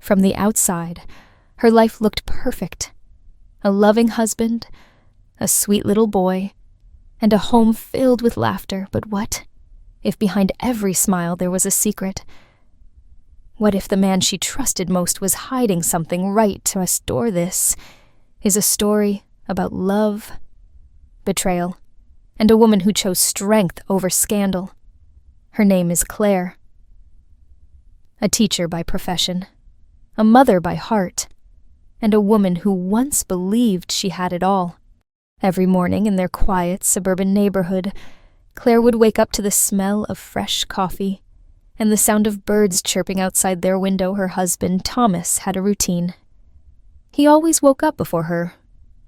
From the outside, her life looked perfect. A loving husband, a sweet little boy, and a home filled with laughter. But what if behind every smile there was a secret? What if the man she trusted most was hiding something right to restore this? Is a story about love, betrayal, and a woman who chose strength over scandal. Her name is Claire. A teacher by profession, a mother by heart, and a woman who once believed she had it all. Every morning in their quiet suburban neighborhood, Claire would wake up to the smell of fresh coffee and the sound of birds chirping outside their window. Her husband, Thomas, had a routine. He always woke up before her,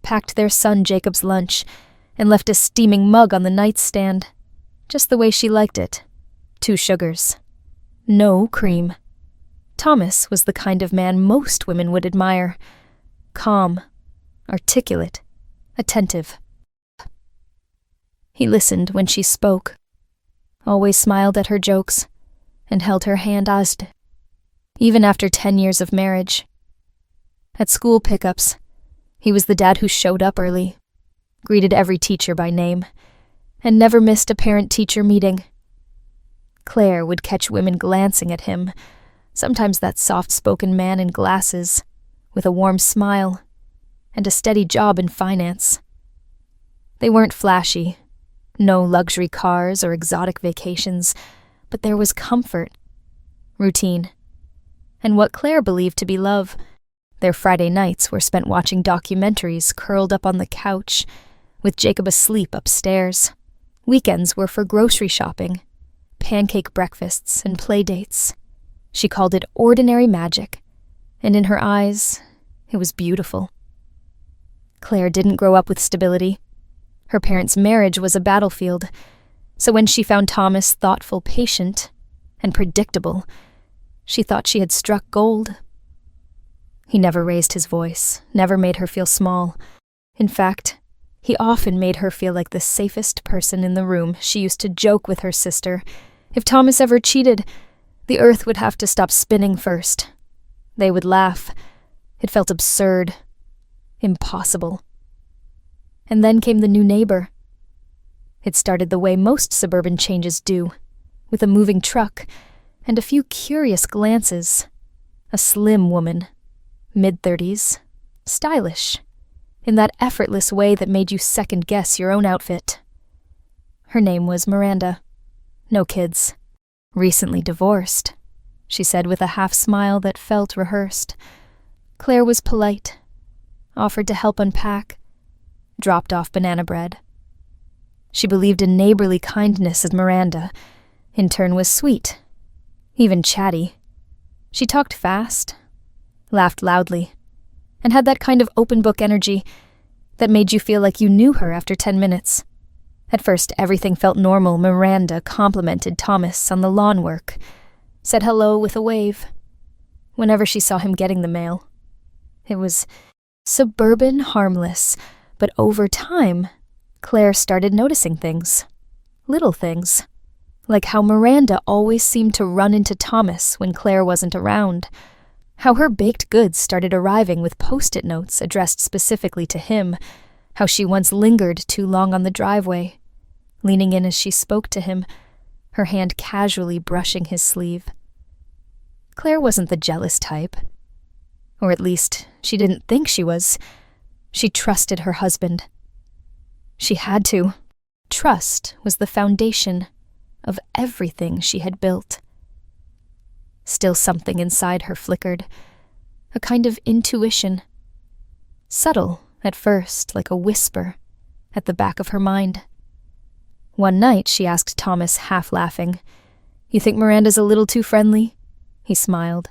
packed their son Jacob's lunch, and left a steaming mug on the nightstand, just the way she liked it. 2 sugars. No cream. Thomas was the kind of man most women would admire. Calm, articulate, attentive. He listened when she spoke, always smiled at her jokes, and held her hand even after 10 years of marriage. At school pickups, he was the dad who showed up early, greeted every teacher by name, and never missed a parent-teacher meeting. Claire would catch women glancing at him, sometimes that soft-spoken man in glasses, with a warm smile, and a steady job in finance. They weren't flashy, no luxury cars or exotic vacations, but there was comfort, routine, and what Claire believed to be love. Their Friday nights were spent watching documentaries curled up on the couch, with Jacob asleep upstairs. Weekends were for grocery shopping, pancake breakfasts, and play dates. She called it ordinary magic, and in her eyes, it was beautiful. Claire didn't grow up with stability. Her parents' marriage was a battlefield, so when she found Thomas thoughtful, patient, and predictable, she thought she had struck gold. He never raised his voice, never made her feel small. In fact, he often made her feel like the safest person in the room. She used to joke with her sister, if Thomas ever cheated, the earth would have to stop spinning first. They would laugh. It felt absurd, impossible. And then came the new neighbor. It started the way most suburban changes do, with a moving truck and a few curious glances. A slim woman, mid-30s, stylish, in that effortless way that made you second-guess your own outfit. Her name was Miranda. No kids. Recently divorced, she said with a half-smile that felt rehearsed. Claire was polite, offered to help unpack, dropped off banana bread. She believed in neighborly kindness, as Miranda, in turn, was sweet, even chatty. She talked fast, laughed loudly, and had that kind of open-book energy that made you feel like you knew her after 10 minutes. At first, everything felt normal. Miranda complimented Thomas on the lawn work, said hello with a wave, whenever she saw him getting the mail. It was suburban harmless, but over time, Claire started noticing things. Little things. Like how Miranda always seemed to run into Thomas when Claire wasn't around. How her baked goods started arriving with post-it notes addressed specifically to him. How she once lingered too long on the driveway, leaning in as she spoke to him, her hand casually brushing his sleeve. Claire wasn't the jealous type. Or at least, she didn't think she was. She trusted her husband. She had to. Trust was the foundation of everything she had built. Still something inside her flickered, a kind of intuition. Subtle at first, like a whisper, at the back of her mind. One night she asked Thomas, half laughing, "You think Miranda's a little too friendly?" He smiled,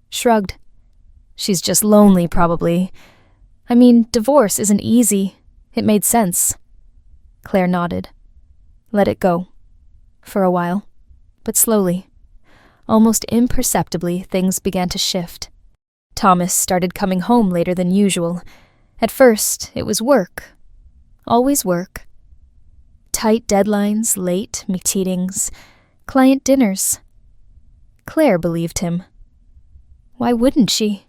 shrugged. "She's just lonely, probably. I mean, divorce isn't easy." It made sense. Claire nodded. Let it go. For a while. But slowly, almost imperceptibly, things began to shift. Thomas started coming home later than usual. At first, it was work. Always work. Tight deadlines, late meetings, client dinners. Claire believed him. Why wouldn't she?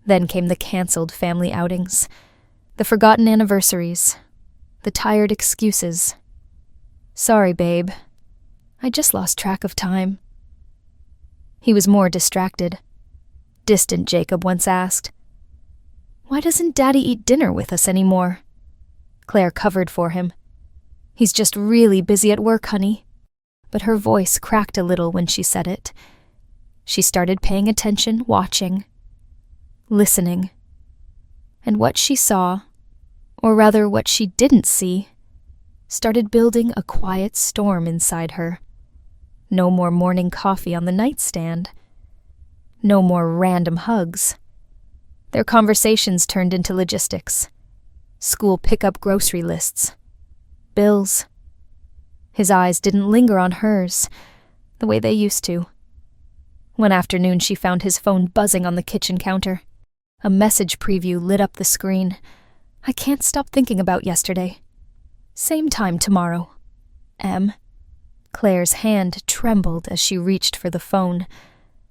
Then came the cancelled family outings, the forgotten anniversaries, the tired excuses. Sorry, babe. I just lost track of time. He was more distracted. Distant Jacob once asked, "Why doesn't Daddy eat dinner with us anymore?" Claire covered for him. "He's just really busy at work, honey." But her voice cracked a little when she said it. She started paying attention, watching, listening. And what she saw, or rather what she didn't see, started building a quiet storm inside her. No more morning coffee on the nightstand. No more random hugs. Their conversations turned into logistics. School pickup grocery lists. Bills. His eyes didn't linger on hers, the way they used to. One afternoon she found his phone buzzing on the kitchen counter. A message preview lit up the screen. "I can't stop thinking about yesterday. Same time tomorrow. M." Claire's hand trembled as she reached for the phone,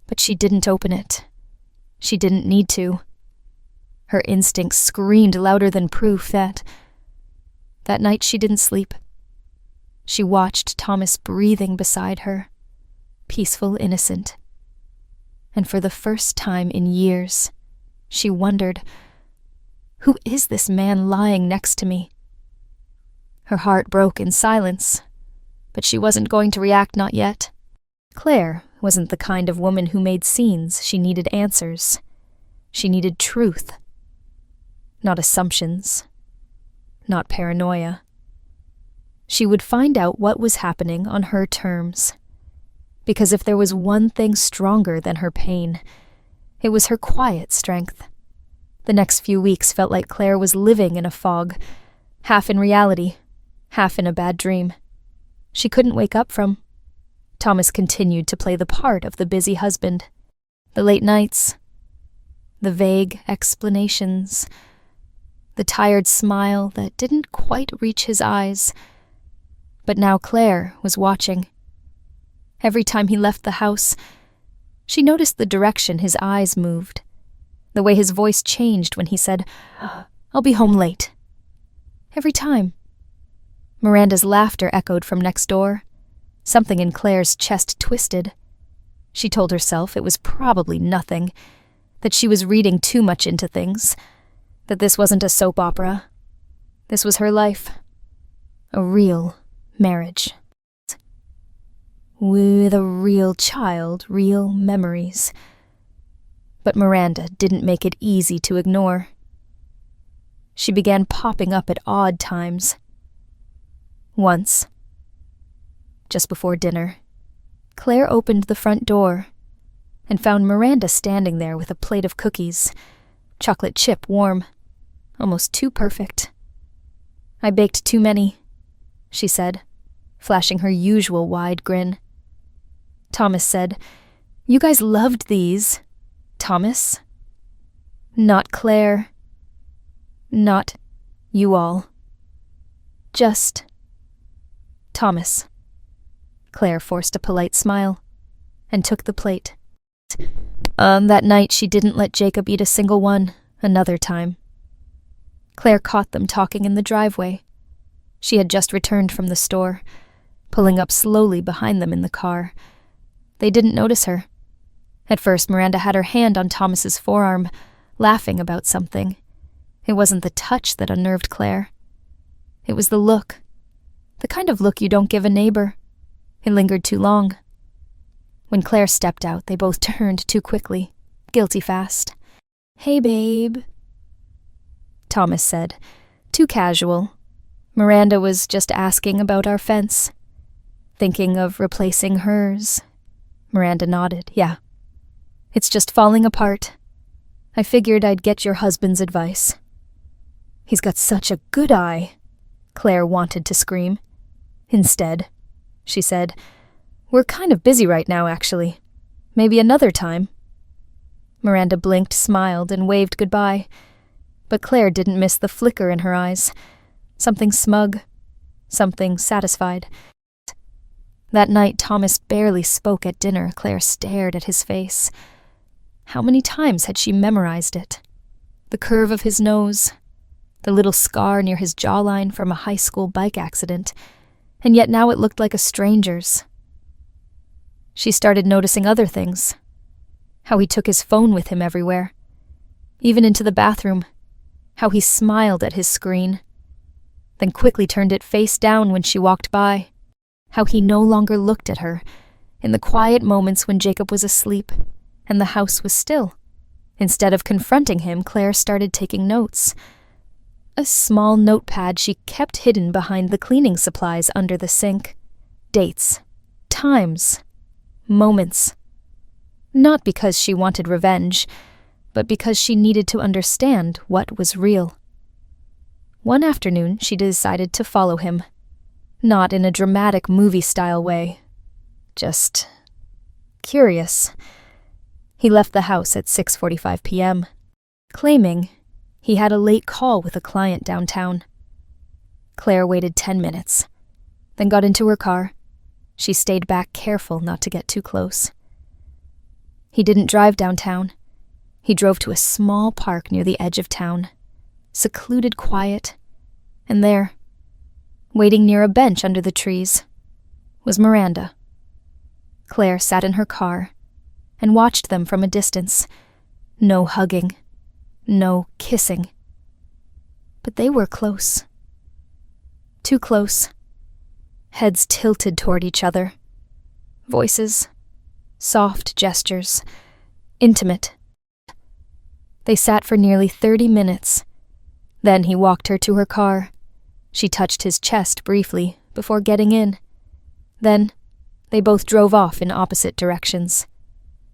but she didn't open it. She didn't need to. Her instincts screamed louder than proof that night she didn't sleep. She watched Thomas breathing beside her, peaceful, innocent. And for the first time in years, she wondered, who is this man lying next to me? Her heart broke in silence, but she wasn't going to react, not yet. Claire wasn't the kind of woman who made scenes. She needed answers. She needed truth. Not assumptions. Not paranoia. She would find out what was happening on her terms. Because if there was one thing stronger than her pain, it was her quiet strength. The next few weeks felt like Claire was living in a fog, half in reality, half in a bad dream. She couldn't wake up from. Thomas continued to play the part of the busy husband. The late nights, the vague explanations, the tired smile that didn't quite reach his eyes. But now Claire was watching. Every time he left the house, she noticed the direction his eyes moved, the way his voice changed when he said, "I'll be home late." Every time. Miranda's laughter echoed from next door. Something in Claire's chest twisted. She told herself it was probably nothing, that she was reading too much into things, that this wasn't a soap opera. This was her life. A real marriage. With a real child, real memories. But Miranda didn't make it easy to ignore. She began popping up at odd times. Once, just before dinner, Claire opened the front door and found Miranda standing there with a plate of cookies, chocolate chip warm, almost too perfect. "I baked too many," she said, flashing her usual wide grin. Thomas said, "You guys loved these." Thomas? Not Claire. Not you all. Just Thomas. Claire forced a polite smile and took the plate. That night she didn't let Jacob eat a single one. Another time. Claire caught them talking in the driveway. She had just returned from the store, pulling up slowly behind them in the car. They didn't notice her. At first, Miranda had her hand on Thomas's forearm, laughing about something. It wasn't the touch that unnerved Claire. It was the look. The kind of look you don't give a neighbor. It lingered too long. When Claire stepped out, they both turned too quickly, guilty fast. "Hey, babe," Thomas said, too casual. Miranda was just asking about our fence. Thinking of replacing hers. Miranda nodded. "Yeah. It's just falling apart. I figured I'd get your husband's advice." "He's got such a good eye," Claire wanted to scream. "Instead," she said, "we're kind of busy right now, actually. Maybe another time." Miranda blinked, smiled, and waved goodbye. But Claire didn't miss the flicker in her eyes. Something smug. Something satisfied. That night, Thomas barely spoke at dinner. Claire stared at his face. How many times had she memorized it? The curve of his nose, the little scar near his jawline from a high school bike accident, and yet now it looked like a stranger's. She started noticing other things. How he took his phone with him everywhere, even into the bathroom. How he smiled at his screen, then quickly turned it face down when she walked by. How he no longer looked at her in the quiet moments when Jacob was asleep and the house was still. Instead of confronting him, Claire started taking notes. A small notepad she kept hidden behind the cleaning supplies under the sink. Dates, times, moments. Not because she wanted revenge, but because she needed to understand what was real. One afternoon, she decided to follow him. Not in a dramatic movie-style way. Just curious. He left the house at 6:45 p.m., claiming he had a late call with a client downtown. Claire waited 10 minutes, then got into her car. She stayed back, careful not to get too close. He didn't drive downtown. He drove to a small park near the edge of town, secluded, quiet, and there, waiting near a bench under the trees, was Miranda. Claire sat in her car and watched them from a distance. No hugging, no kissing. But they were close. Too close. Heads tilted toward each other. Voices, soft gestures, intimate. They sat for nearly 30 minutes. Then he walked her to her car. She touched his chest briefly before getting in. Then they both drove off in opposite directions.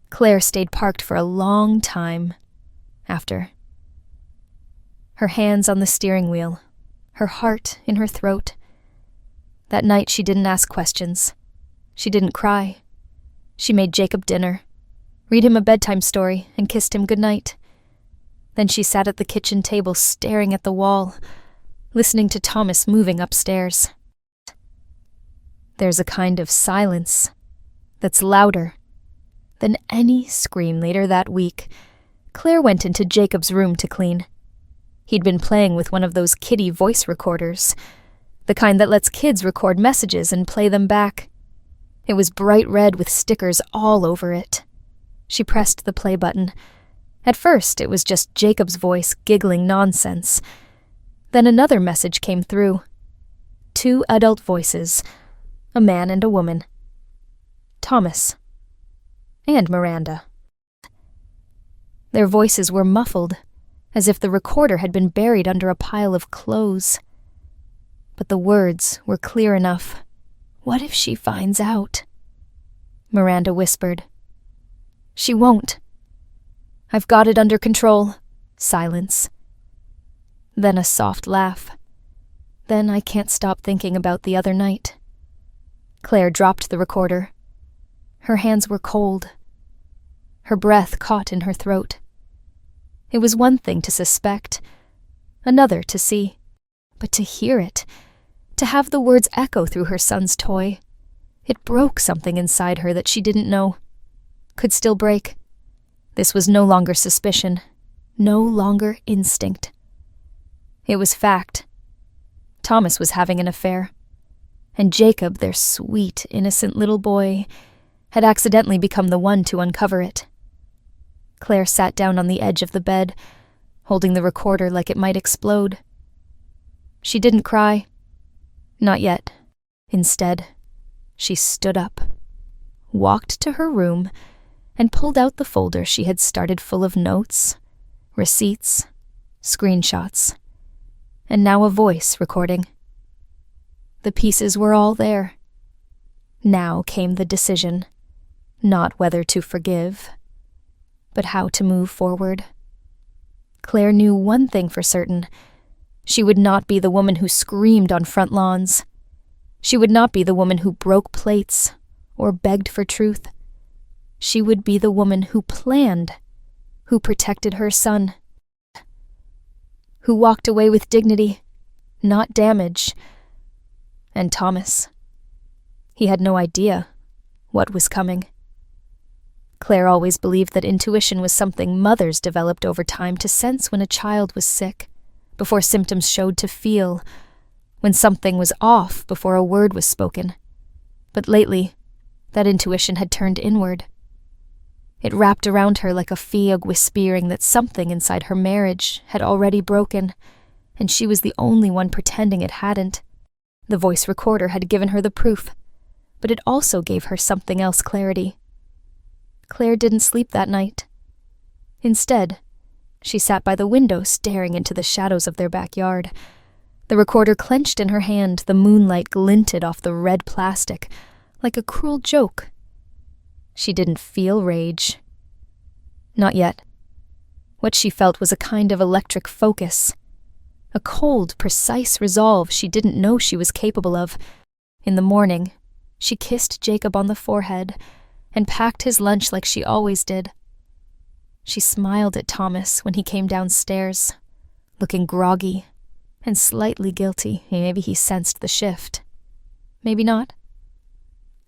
Claire stayed parked for a long time after. Her hands on the steering wheel, her heart in her throat. That night she didn't ask questions. She didn't cry. She made Jacob dinner, read him a bedtime story, and kissed him goodnight. Then she sat at the kitchen table staring at the wall, listening to Thomas moving upstairs. There's a kind of silence that's louder than any scream. Later that week, Claire went into Jacob's room to clean. He'd been playing with one of those kiddie voice recorders, the kind that lets kids record messages and play them back. It was bright red with stickers all over it. She pressed the play button. At first, it was just Jacob's voice giggling nonsense. Then another message came through. 2 adult voices, a man and a woman. Thomas. And Miranda. Their voices were muffled, as if the recorder had been buried under a pile of clothes. But the words were clear enough. What if she finds out? Miranda whispered. She won't. I've got it under control. Silence. Then a soft laugh. Then I can't stop thinking about the other night. Claire dropped the recorder. Her hands were cold. Her breath caught in her throat. It was one thing to suspect, another to see, but to hear it, to have the words echo through her son's toy, it broke something inside her that she didn't know, could still break. This was no longer suspicion, no longer instinct. It was fact. Thomas was having an affair, and Jacob, their sweet, innocent little boy, had accidentally become the one to uncover it. Claire sat down on the edge of the bed, holding the recorder like it might explode. She didn't cry. Not yet. Instead, she stood up, walked to her room, and pulled out the folder she had started full of notes, receipts, screenshots, and now a voice recording. The pieces were all there. Now came the decision, not whether to forgive, but how to move forward. Claire knew one thing for certain. She would not be the woman who screamed on front lawns. She would not be the woman who broke plates or begged for truth. She would be the woman who planned, who protected her son, who walked away with dignity, not damage. And Thomas, he had no idea what was coming. Claire always believed that intuition was something mothers developed over time to sense when a child was sick, before symptoms showed to feel, when something was off before a word was spoken. But lately, that intuition had turned inward. It wrapped around her like a fog whispering that something inside her marriage had already broken, and she was the only one pretending it hadn't. The voice recorder had given her the proof, but it also gave her something else clarity. Claire didn't sleep that night. Instead, she sat by the window staring into the shadows of their backyard. The recorder clenched in her hand, the moonlight glinted off the red plastic, like a cruel joke. She didn't feel rage. Not yet. What she felt was a kind of electric focus, a cold, precise resolve she didn't know she was capable of. In the morning, she kissed Jacob on the forehead and packed his lunch like she always did. She smiled at Thomas when he came downstairs, looking groggy and slightly guilty. Maybe he sensed the shift. Maybe not.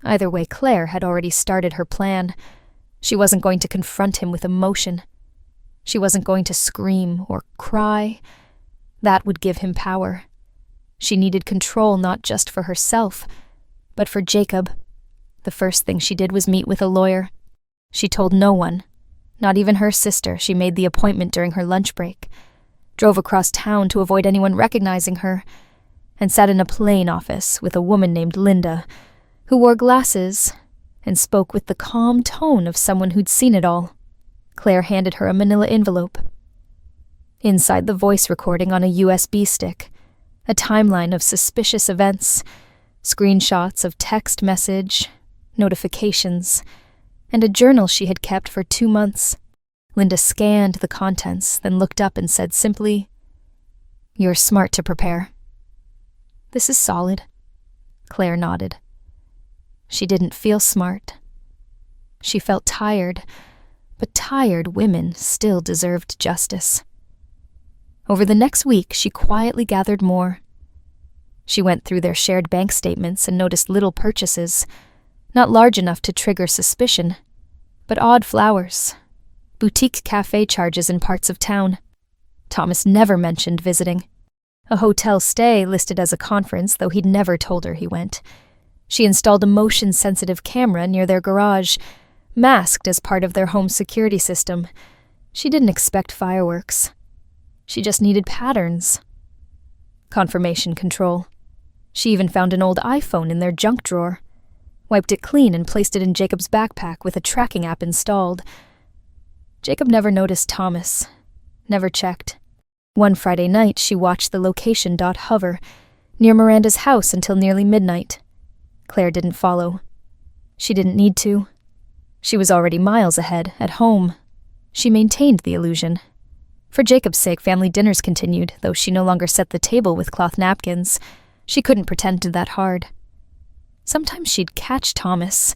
Either way, Claire had already started her plan. She wasn't going to confront him with emotion. She wasn't going to scream or cry. That would give him power. She needed control not just for herself, but for Jacob. The first thing she did was meet with a lawyer. She told no one, not even her sister. She made the appointment during her lunch break, drove across town to avoid anyone recognizing her, and sat in a plain office with a woman named Linda, who wore glasses and spoke with the calm tone of someone who'd seen it all. Claire handed her a manila envelope. Inside, the voice recording on a USB stick, a timeline of suspicious events, screenshots of text message, notifications, and a journal she had kept for 2 months. Linda scanned the contents, then looked up and said simply, "You're smart to prepare." "This is solid." Claire nodded. She didn't feel smart. She felt tired, but tired women still deserved justice. Over the next week, she quietly gathered more. She went through their shared bank statements and noticed little purchases, not large enough to trigger suspicion, but odd flowers, boutique cafe charges in parts of town. Thomas never mentioned visiting. A hotel stay listed as a conference, though he'd never told her he went. She installed a motion-sensitive camera near their garage, masked as part of their home security system. She didn't expect fireworks. She just needed patterns. Confirmation control. She even found an old iPhone in their junk drawer, wiped it clean and placed it in Jacob's backpack with a tracking app installed. Jacob never noticed Thomas, never checked. One Friday night, she watched the location dot hover near Miranda's house until nearly midnight. Claire didn't follow. She didn't need to. She was already miles ahead, at home. She maintained the illusion. For Jacob's sake, family dinners continued, though she no longer set the table with cloth napkins. She couldn't pretend that hard. Sometimes she'd catch Thomas,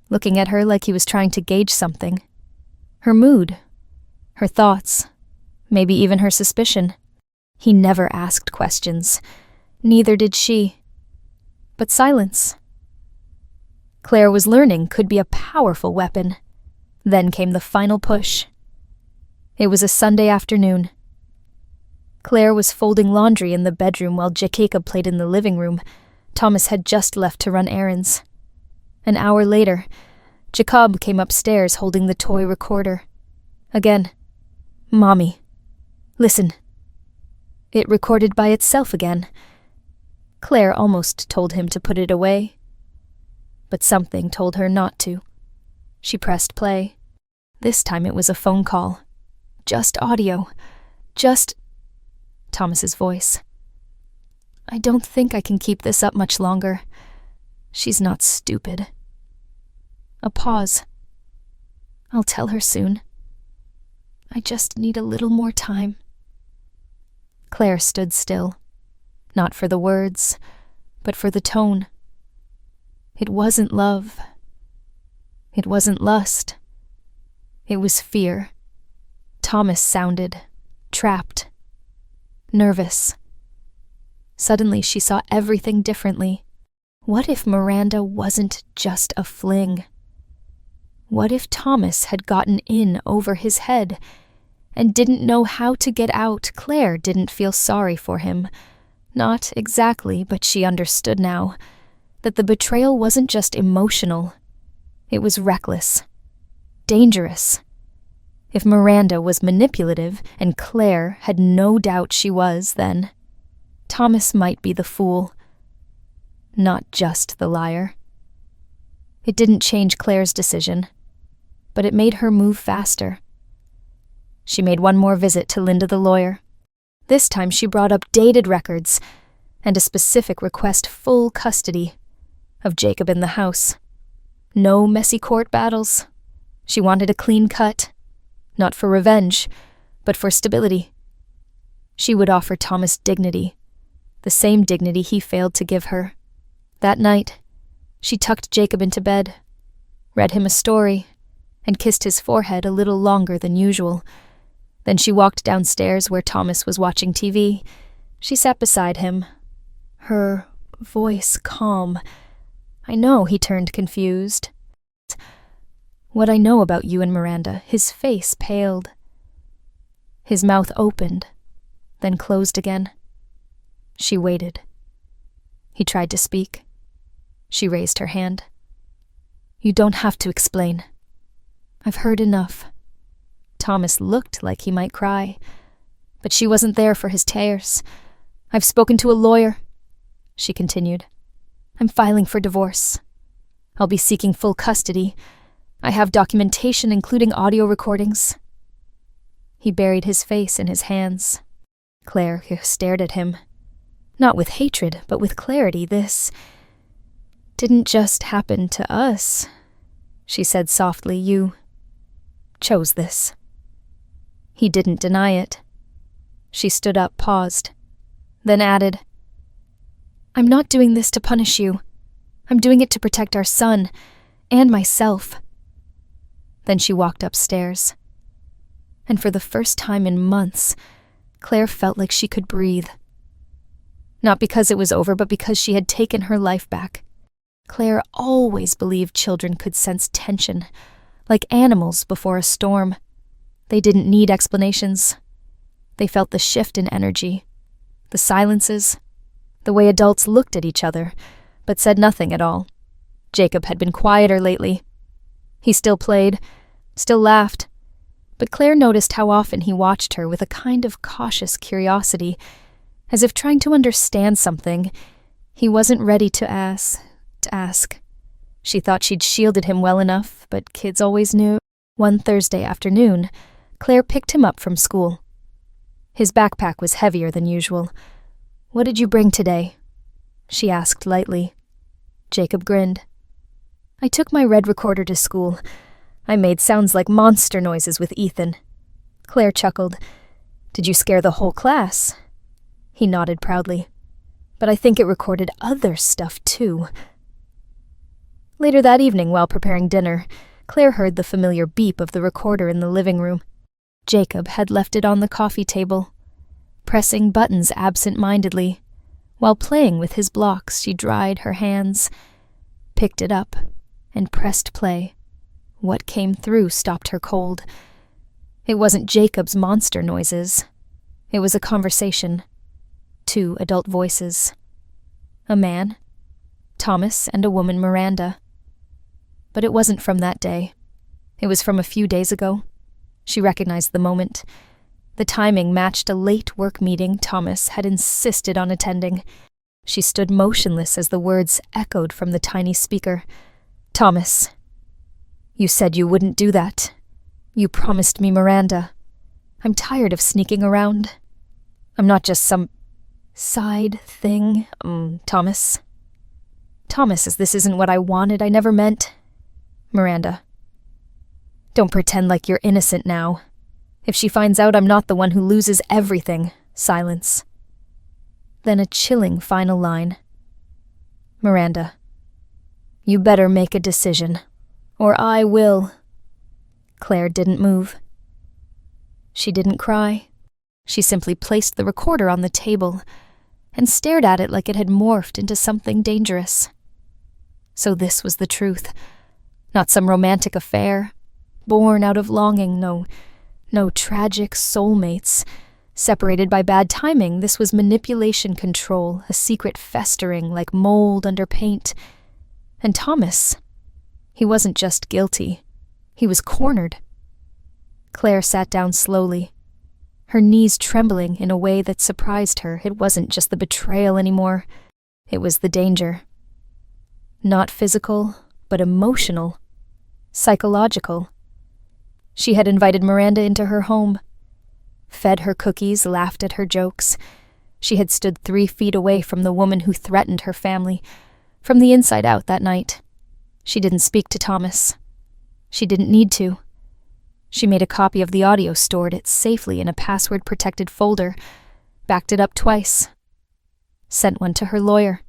looking at her like he was trying to gauge something. Her mood, her thoughts, maybe even her suspicion. He never asked questions. Neither did she. But silence. Claire was learning could be a powerful weapon. Then came the final push. It was a Sunday afternoon. Claire was folding laundry in the bedroom while Jacob played in the living room. Thomas had just left to run errands. An hour later, Jacob came upstairs holding the toy recorder. Again. "Mommy, listen." It recorded by itself again. Claire almost told him to put it away, but something told her not to. She pressed play. This time it was a phone call. Just audio. Just Thomas's voice. "I don't think I can keep this up much longer. She's not stupid." A pause. "I'll tell her soon. I just need a little more time." Claire stood still, not for the words, but for the tone. It wasn't love. It wasn't lust. It was fear. Thomas sounded trapped, nervous. Suddenly she saw everything differently. What if Miranda wasn't just a fling? What if Thomas had gotten in over his head and didn't know how to get out? Claire didn't feel sorry for him. Not exactly, but she understood now that the betrayal wasn't just emotional. It was reckless, dangerous. If Miranda was manipulative, and Claire had no doubt she was, then Thomas might be the fool, not just the liar. It didn't change Claire's decision, but it made her move faster. She made one more visit to Linda the lawyer. This time she brought up dated records and a specific request: full custody of Jacob in the house. No messy court battles. She wanted a clean cut, not for revenge, but for stability. She would offer Thomas dignity, the same dignity he failed to give her. That night, she tucked Jacob into bed, read him a story, and kissed his forehead a little longer than usual. Then she walked downstairs where Thomas was watching TV. She sat beside him, her voice calm. "I know," he turned, confused. "What I know about you and Miranda." His face paled. His mouth opened, then closed again. She waited. He tried to speak. She raised her hand. "You don't have to explain. I've heard enough." Thomas looked like he might cry, but she wasn't there for his tears. "I've spoken to a lawyer," she continued. "I'm filing for divorce. I'll be seeking full custody. I have documentation, including audio recordings." He buried his face in his hands. Claire stared at him, not with hatred, but with clarity. "This didn't just happen to us," she said softly. "You chose this." He didn't deny it. She stood up, paused, then added, "I'm not doing this to punish you. I'm doing it to protect our son and myself." Then she walked upstairs. And for the first time in months, Claire felt like she could breathe. Not because it was over, but because she had taken her life back. Claire always believed children could sense tension, like animals before a storm. They didn't need explanations. They felt the shift in energy, the silences, the way adults looked at each other, but said nothing at all. Jacob had been quieter lately. He still played, still laughed, but Claire noticed how often he watched her with a kind of cautious curiosity, as if trying to understand something he wasn't ready to ask. She thought she'd shielded him well enough, but kids always knew. One Thursday afternoon, Claire picked him up from school. His backpack was heavier than usual. "What did you bring today?" she asked lightly. Jacob grinned. "I took my red recorder to school. I made sounds like monster noises with Ethan." Claire chuckled. "Did you scare the whole class?" He nodded proudly. "But I think it recorded other stuff too." Later that evening, while preparing dinner, Claire heard the familiar beep of the recorder in the living room. Jacob had left it on the coffee table, pressing buttons absent-mindedly. While playing with his blocks, she dried her hands, picked it up, and pressed play. What came through stopped her cold. It wasn't Jacob's monster noises. It was a conversation. 2 adult voices. A man, Thomas, and a woman, Miranda. But it wasn't from that day. It was from a few days ago. She recognized the moment. The timing matched a late work meeting Thomas had insisted on attending. She stood motionless as the words echoed from the tiny speaker. "Thomas, you said you wouldn't do that. You promised me Miranda. I'm tired of sneaking around. I'm not just some side thing, Thomas. Thomas, this isn't what I wanted. I never meant. Miranda, don't pretend like you're innocent now. If she finds out I'm not the one who loses everything." Silence. Then a chilling final line. "Miranda, you better make a decision, or I will." Claire didn't move. She didn't cry. She simply placed the recorder on the table and stared at it like it had morphed into something dangerous. So this was the truth. Not some romantic affair, born out of longing, no tragic soulmates. Separated by bad timing, this was manipulation control, a secret festering like mold under paint. And Thomas, he wasn't just guilty, he was cornered. Claire sat down slowly, her knees trembling in a way that surprised her. It wasn't just the betrayal anymore, it was the danger. Not physical, but emotional, psychological. She had invited Miranda into her home, fed her cookies, laughed at her jokes. She had stood 3 feet away from the woman who threatened her family, from the inside out that night. She didn't speak to Thomas. She didn't need to. She made a copy of the audio, stored it safely in a password-protected folder, backed it up twice, sent one to her lawyer.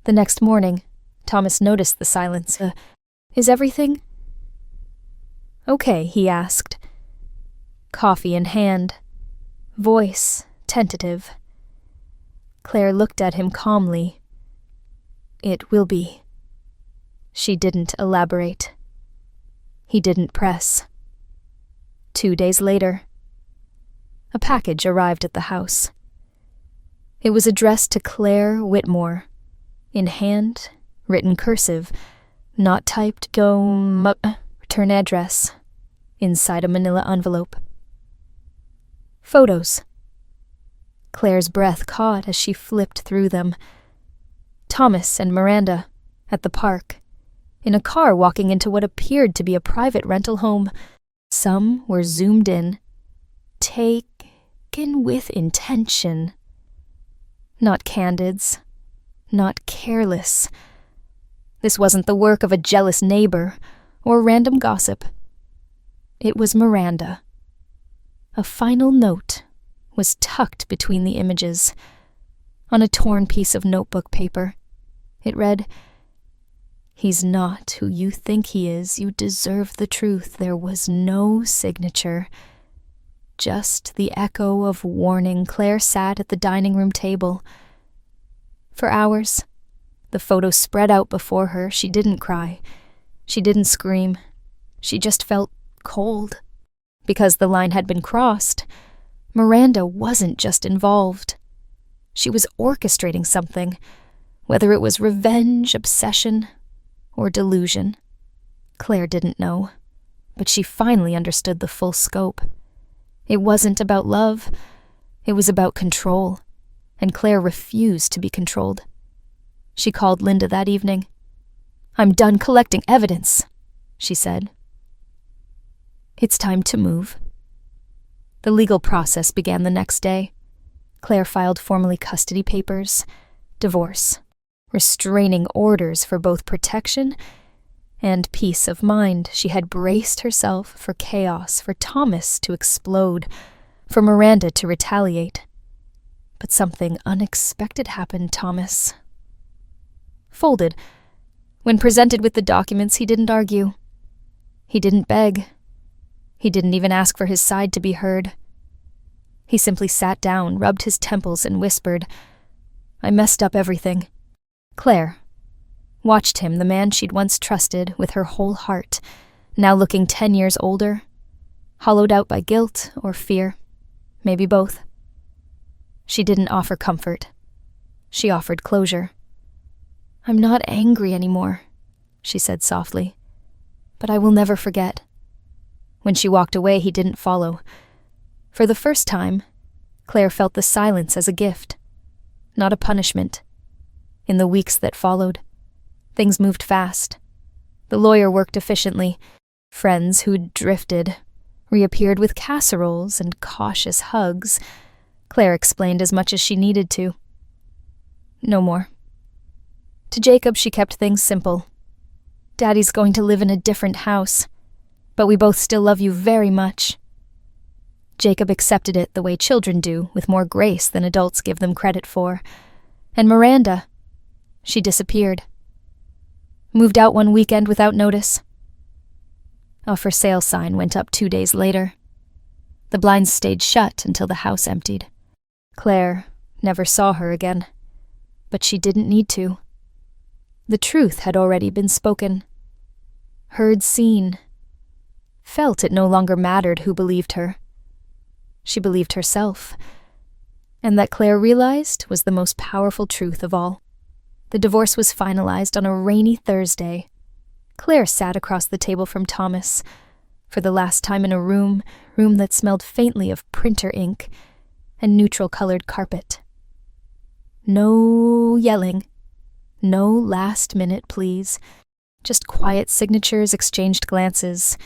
The next morning, Thomas noticed the silence. Is everything okay? He asked. Coffee in hand, voice tentative. Claire looked at him calmly. It will be. She didn't elaborate. He didn't press. 2 days later, a package arrived at the house. It was addressed to Claire Whitmore, in hand, written cursive, not typed. Return address, inside a manila envelope. Photos. Claire's breath caught as she flipped through them. Thomas and Miranda, at the park, in a car walking into what appeared to be a private rental home. Some were zoomed in, taken with intention. Not candids, not careless. This wasn't the work of a jealous neighbor or random gossip. It was Miranda. A final note was tucked between the images. On a torn piece of notebook paper, it read, "He's not who you think he is. You deserve the truth." There was no signature, just the echo of warning. Claire sat at the dining room table. For hours, the photo spread out before her. She didn't cry. She didn't scream. She just felt cold. Because the line had been crossed, Miranda wasn't just involved. She was orchestrating something, whether it was revenge, obsession, or delusion. Claire didn't know, but she finally understood the full scope. It wasn't about love, it was about control, and Claire refused to be controlled. She called Linda that evening. "I'm done collecting evidence," she said. "It's time to move." The legal process began the next day. Claire filed formally custody papers, divorce, restraining orders for both protection and peace of mind. She had braced herself for chaos, for Thomas to explode, for Miranda to retaliate. But something unexpected happened. Thomas folded. When presented with the documents, he didn't argue. He didn't beg. He didn't even ask for his side to be heard. He simply sat down, rubbed his temples, and whispered, "I messed up everything." Claire watched him, the man she'd once trusted with her whole heart, now looking 10 years older, hollowed out by guilt or fear, maybe both. She didn't offer comfort. She offered closure. "I'm not angry anymore," she said softly, "but I will never forget." When she walked away, he didn't follow. For the first time, Claire felt the silence as a gift, not a punishment. In the weeks that followed, things moved fast. The lawyer worked efficiently. Friends who'd drifted reappeared with casseroles and cautious hugs. Claire explained as much as she needed to. No more. To Jacob, she kept things simple. "Daddy's going to live in a different house, but we both still love you very much." Jacob accepted it the way children do, with more grace than adults give them credit for. And Miranda, she disappeared. Moved out one weekend without notice. A for sale sign went up 2 days later. The blinds stayed shut until the house emptied. Claire never saw her again, but she didn't need to. The truth had already been spoken. heard, seen, felt it no longer mattered who believed her. She believed herself. And that Claire realized was the most powerful truth of all. The divorce was finalized on a rainy Thursday. Claire sat across the table from Thomas, for the last time in a room that smelled faintly of printer ink and neutral-colored carpet. No yelling, no last-minute pleas, just quiet signatures, exchanged glances,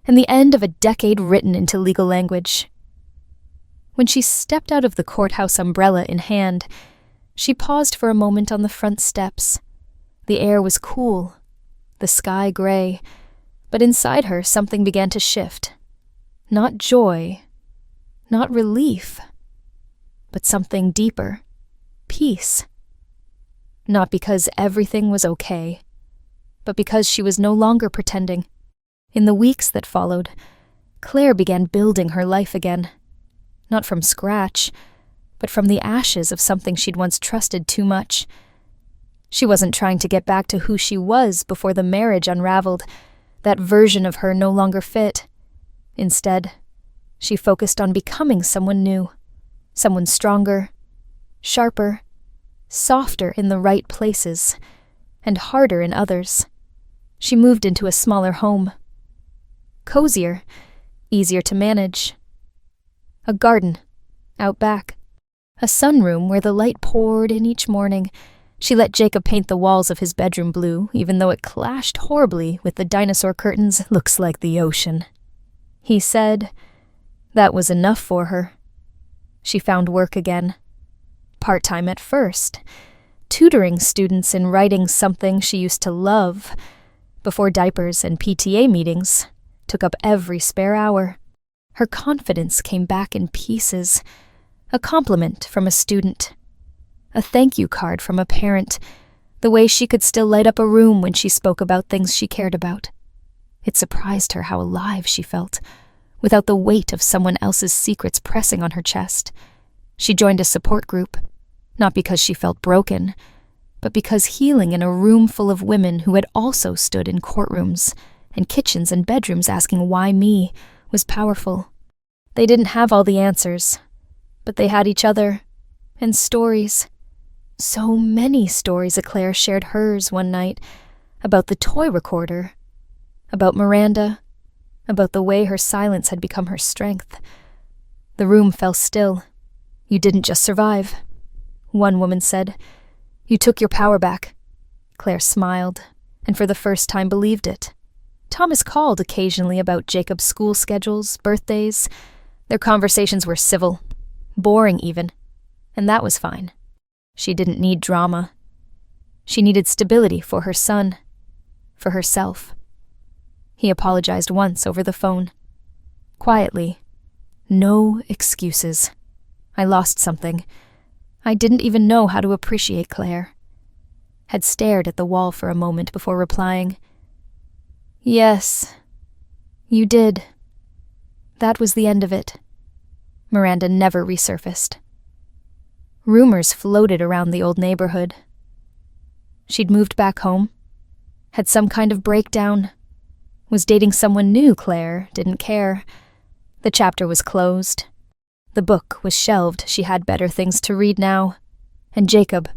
and the end of a decade written into legal language. When she stepped out of the courthouse umbrella in hand, she paused for a moment on the front steps. The air was cool, the sky gray, but inside her something began to shift. Not joy, not relief, but something deeper, peace. Not because everything was okay, but because she was no longer pretending. In the weeks that followed, Claire began building her life again. Not from scratch, but from the ashes of something she'd once trusted too much. She wasn't trying to get back to who she was before the marriage unraveled. That version of her no longer fit. Instead, she focused on becoming someone new, someone stronger, sharper, softer in the right places, and harder in others. She moved into a smaller home. Cozier, easier to manage. A garden, out back. A sunroom where the light poured in each morning. She let Jacob paint the walls of his bedroom blue, even though it clashed horribly with the dinosaur curtains. Looks like the ocean. He said that was enough for her. She found work again. Part-time at first, tutoring students in writing something she used to love, before diapers and PTA meetings took up every spare hour. Her confidence came back in pieces. A compliment from a student. A thank you card from a parent. The way she could still light up a room when she spoke about things she cared about. It surprised her how alive she felt, without the weight of someone else's secrets pressing on her chest. She joined a support group, not because she felt broken, but because healing in a room full of women who had also stood in courtrooms and kitchens and bedrooms asking why me was powerful. They didn't have all the answers, but they had each other, and stories. So many stories. Claire shared hers one night, about the toy recorder, about Miranda, about the way her silence had become her strength. The room fell still. You didn't just survive. One woman said, "You took your power back." Claire smiled, and for the first time believed it. Thomas called occasionally about Jacob's school schedules, birthdays. Their conversations were civil, boring even, and that was fine. She didn't need drama. She needed stability for her son, for herself. He apologized once over the phone. Quietly. No excuses. I lost something. I didn't even know how to appreciate Claire. Had stared at the wall for a moment before replying. Yes, you did. That was the end of it. Miranda never resurfaced. Rumors floated around the old neighborhood. She'd moved back home, had some kind of breakdown, was dating someone new. Claire didn't care. The chapter was closed. The book was shelved. She had better things to read now. And Jacob,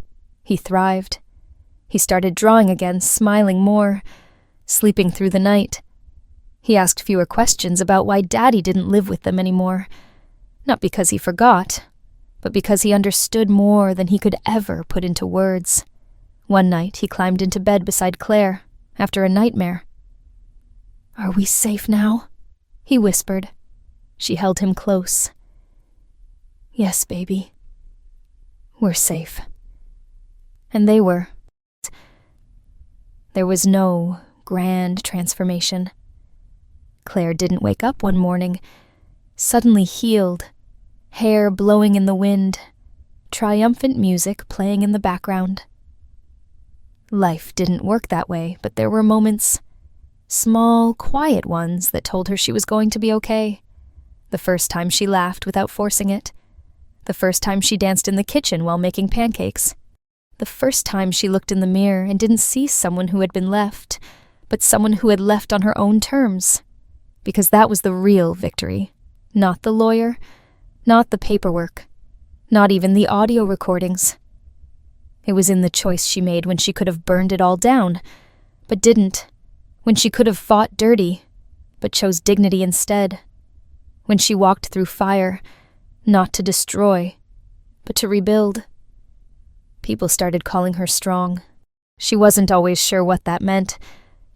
he thrived. He started drawing again, smiling more, sleeping through the night. He asked fewer questions about why Daddy didn't live with them anymore. Not because he forgot, but because he understood more than he could ever put into words. One night he climbed into bed beside Claire, after a nightmare. "Are we safe now?" he whispered. She held him close. "Yes, baby. We're safe." And they were. There was no grand transformation. Claire didn't wake up one morning, suddenly healed, hair blowing in the wind, triumphant music playing in the background. Life didn't work that way, but there were moments, small, quiet ones, that told her she was going to be okay. The first time she laughed without forcing it. The first time she danced in the kitchen while making pancakes. The first time she looked in the mirror and didn't see someone who had been left, but someone who had left on her own terms. Because that was the real victory. Not the lawyer, not the paperwork, not even the audio recordings. It was in the choice she made when she could have burned it all down, but didn't. When she could have fought dirty, but chose dignity instead. When she walked through fire, not to destroy, but to rebuild. People started calling her strong. She wasn't always sure what that meant.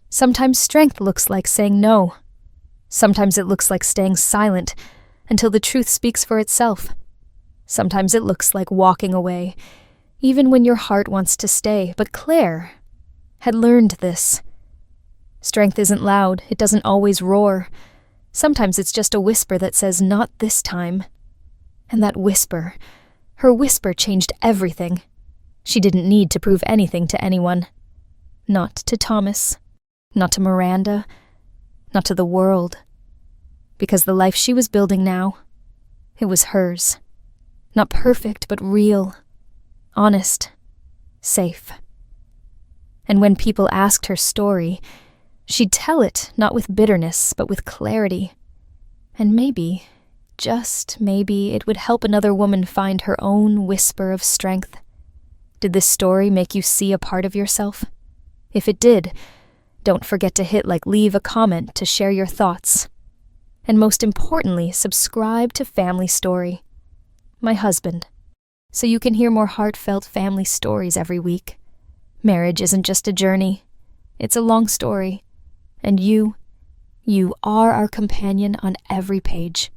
Sometimes strength looks like saying no. Sometimes it looks like staying silent until the truth speaks for itself. Sometimes it looks like walking away, even when your heart wants to stay. But Claire had learned this. Strength isn't loud, it doesn't always roar. Sometimes it's just a whisper that says, "Not this time." And that whisper, her whisper changed everything. She didn't need to prove anything to anyone. Not to Thomas, not to Miranda, not to the world. Because the life she was building now, it was hers. Not perfect, but real, honest, safe. And when people asked her story, she'd tell it not with bitterness, but with clarity. And maybe, just maybe, it would help another woman find her own whisper of strength. Did this story make you see a part of yourself? If it did, don't forget to leave a comment to share your thoughts. And most importantly, subscribe to Family Story, my husband, so you can hear more heartfelt family stories every week. Marriage isn't just a journey, it's a long story. And you are our companion on every page.